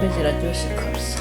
ziraryoshe kabisa.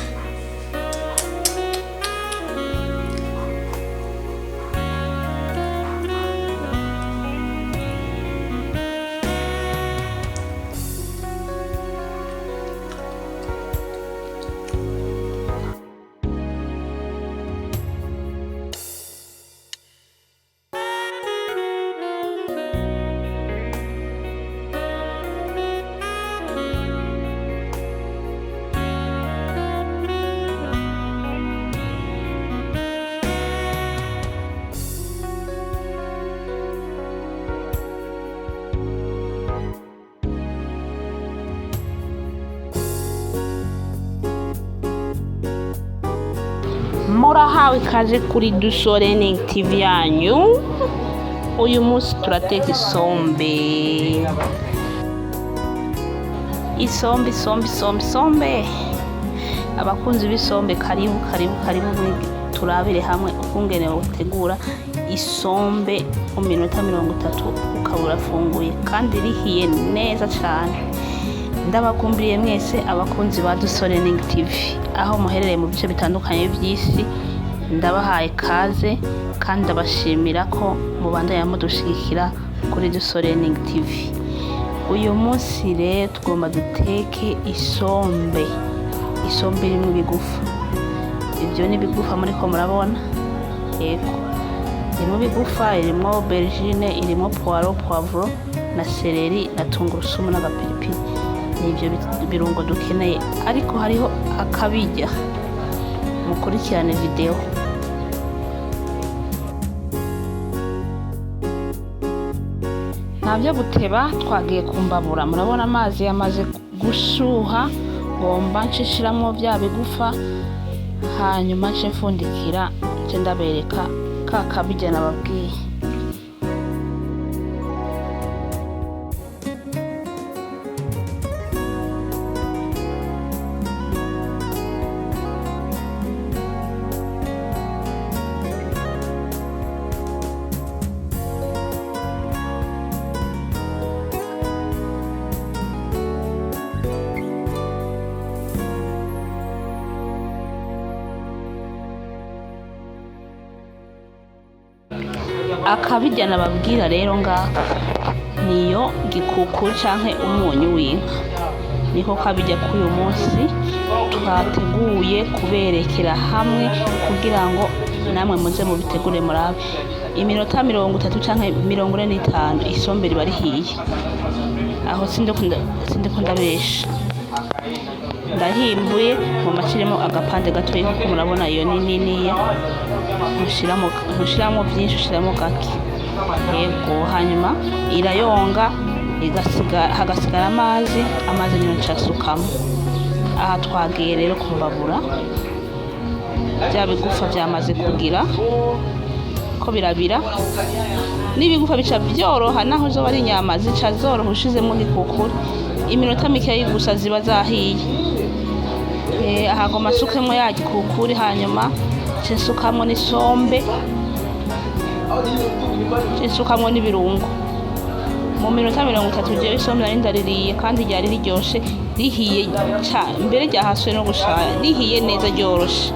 Murahawe ikaze kuri Dusolening TV yanyu. Uyu munsi turateka isombe. Isombe. Abakunzi b'isombe karibu turabire hamwe ukungene utegura isombe mu minota 30 ukaba urafunguye kandi rihiye neza cyane. Ndabakumbuye mwese abakunzi ba Dusolening TV aho muherereye mu bice bitandukanye by'isi, ndabahaye kaze kandi ndabashimira ko mubandanya mudushigikira kuri Dusolening TV. Uyu munsi rero tugomba duteke isombe irimo ibigufa. Ibyo ni ibigufa muri ko murabona, yego irimo ibigufa, irimo aubergine, irimo poivro na celery na tungurusumu n'agapiripiri. Nibyo birungo dukeneye, ariko hariho akabijya. Mukurikirane video. Ntabyo guteba, twagiye kumbabura. Murabona amazi yamaze gushuha, ngomba nshishiramo bya bigufa, hanyuma nce mfundikira nce ndabereka ka kabijya nababwiye. Akabijya nababwira rero ngaka niyo gikuku canke umunyu w'inka, niko kabijya kuri uyu munsi twateguye kuberekera hamwe kugira ngo namwe muze mubitegure murabe. Iminota 30 canke 45 isombe riba rihiye. Aho sindikunda besha. Ndahimbuye mu mashiremo agapande gatoyi kuko murabona iyo niniya. Ntushiramo byinshi, ushiramo gake. Yego, hanyuma irayonga hagasigara amazi nyine ncasukamo. Aha twagiye rero kumbabura. Bya bigufa byamaze kugira ko birabira. N'ibigufa bica byoroha, naho zo bari inyama zica zoroha ushizemo gikukuri. Iminota mike gusa ziba zahiye. Aha ngoma sukemo ya gikukuri, hanyuma nsukamo n'isombe, nsukamo n'ibirungo. Mu minota 30 je isombe nari ndaririye kandi ryari riryoshe, rihiye cyane. Mbere ryahaswe no gushaya, rihiye neza ryoroshe.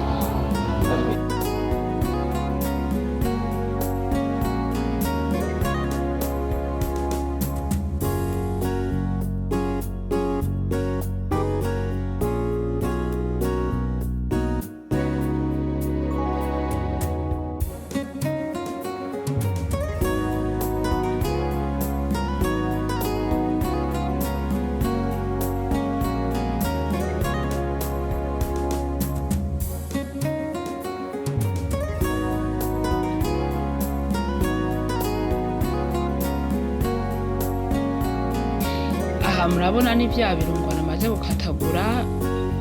Murabona ni bya birungo namaze gukatagura,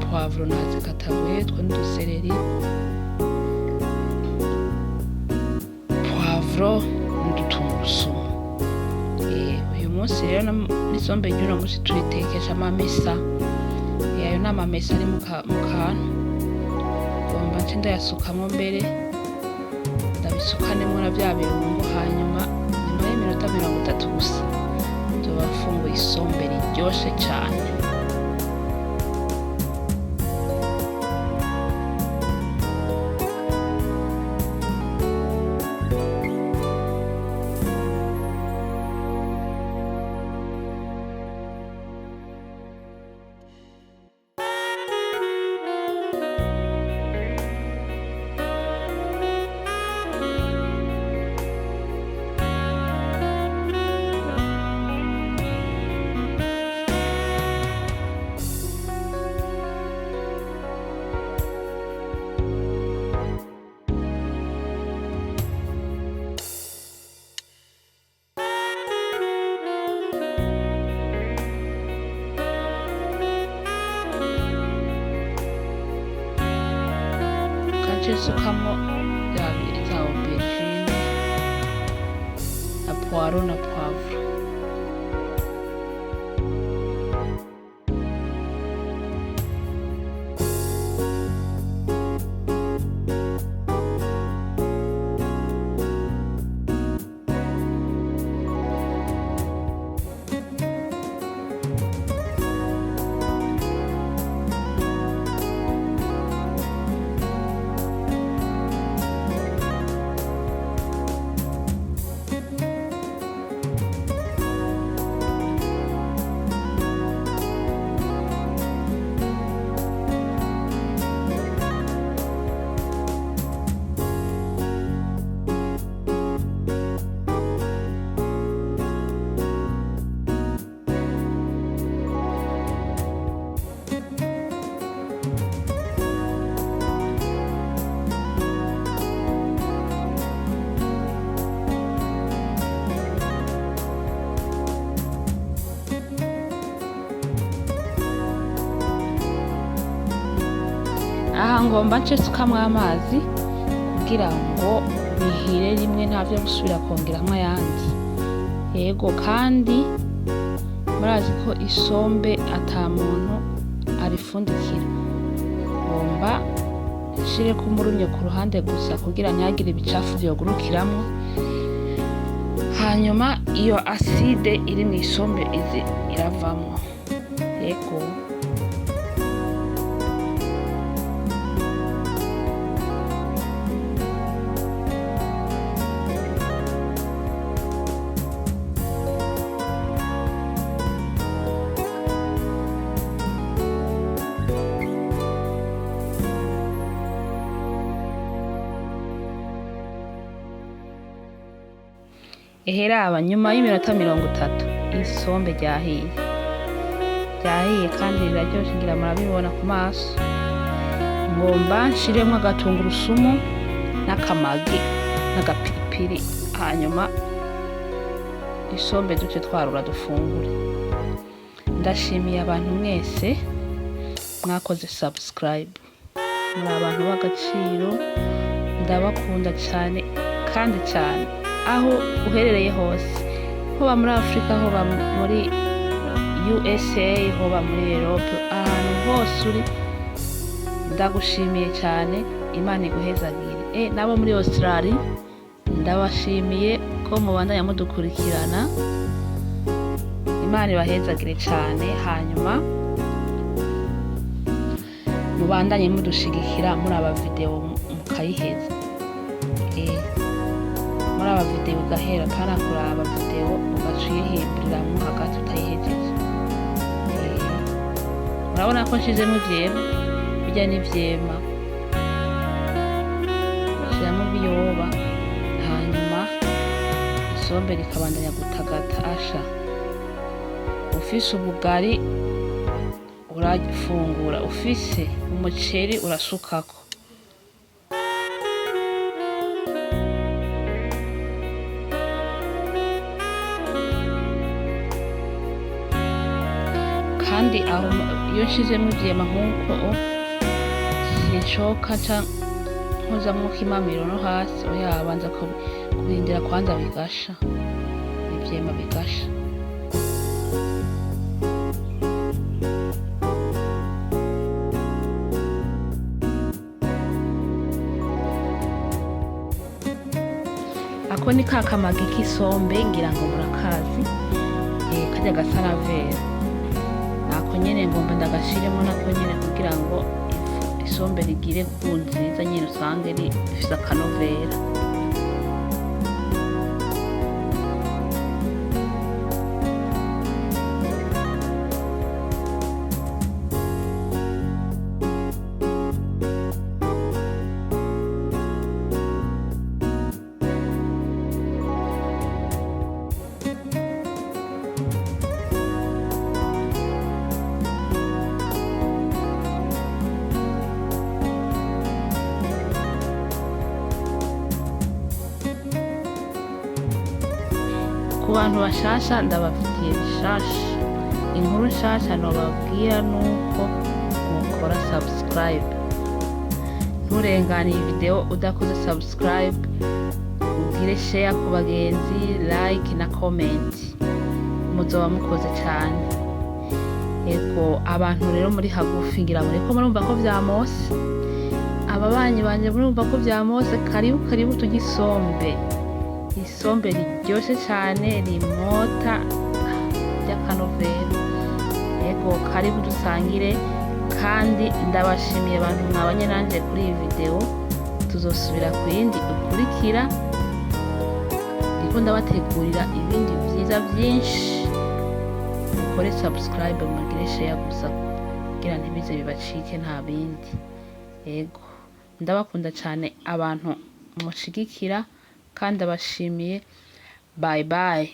poivro nazikataguye, twe n'udusereri, poivro n'udutungurusumu. Uyu munsi rero n'isombe ry'uno munsi turitekesha amamesa. Ayo ni amamesa ari mu kantu. Ngomba nce ndayasukamo mbere, ndabisukanemo na bya birungo, hanyuma nyuma y'iminota 30 gusa bafunguye isombe riryoshe cyane. nsukamo za aubergine na poiro na poivre. Aha ngomba nce sukamwo amazi kugira ngo bihire rimwe ntavyo gusubira kongeramwo ayandi. Yego, kandi murazi ko isombe ata muntu arifundikira. Ngomba nshireko umurumyo ku ruhande gusa kugira ntihagire ibicafu vyogurukiramwo, hanyuma iyo aside iri mw'isombe izi iravamwo. Yego. Eheraba nyuma y'iminota 30 isombe ryahiye kandi riraryoshe, ngira murabibona ku maso. Ngomba nshiremwo agatungurusumu n'akamagi n'agapiripiri, hanyuma isombe duce twarura dufungure. Ndashimiye abantu mwese mwakoze subscribe, muri abantu b'agaciro, ndabakunda cyane kandi cyane aho uherereye hose, hoba muri Afrika, hoba muri USA, hoba muri Europe, ahantu hose uri ndagushimiye cyane. Imana iguhezagire. Nabo muri Australia ndabashimiye ko mubandanya mudukurikirana. Imana ibahezagire cyane, hanyuma mubandanye mudushigikira muri aba video mukayiheza. Muri aba video ugahera kana kuraba video ugaciyihimbiramwo hagati utayihejeje. Murabona ko nshizemo ivyema, bijya n'ivyema, nshiramo biyoba, hanyuma isombe rikabandanya gutagata. Asha ufise ubugari urafungura, ufise umuceri urasukako. Kandi aho iyo nshizemo ivyema nk'uko sincoka nkozamwo kimamiro no hasi, oya banza kubindira kwanza bigasha, ivyema bigasha. Ako ni ka kamagi k'isombe, ngira ngo murakazi, karya gasa na vera. Nako nyene ngomba ndagashiremo nako nyene kugira ngo isombe rigire gu nziza nyene, usange rifise akanovera. Ku bantu bashasha ndabafitiye bishasha, inkuru nshasha nobabwira nuko mukora subscribe. nturengane iyi video udakoze subscribe, ugire share ku bagenzi, like na comment, muzoba mukoze cyane. Ego abantu rero muri hagufi ngira mureko murumva ko vyamose, ababanyi banje murumva ko vyamose, karibu tugisombe, isombe riryoshe cyane rimota ry'akanovera. Ego karibu dusangire, kandi ndabashimiye abantu mwabanye nanje kuri iyi video. Tuzosubira ku yindi ukurikira, ndiko ndabategurira ibindi vyiza vyinshi. Mukore subscribe, mugire share gusa kugira ntibize bibacike nta bindi. Ego ndabakunda cyane abantu mushigikira, kandi abashimiye. Bye bye.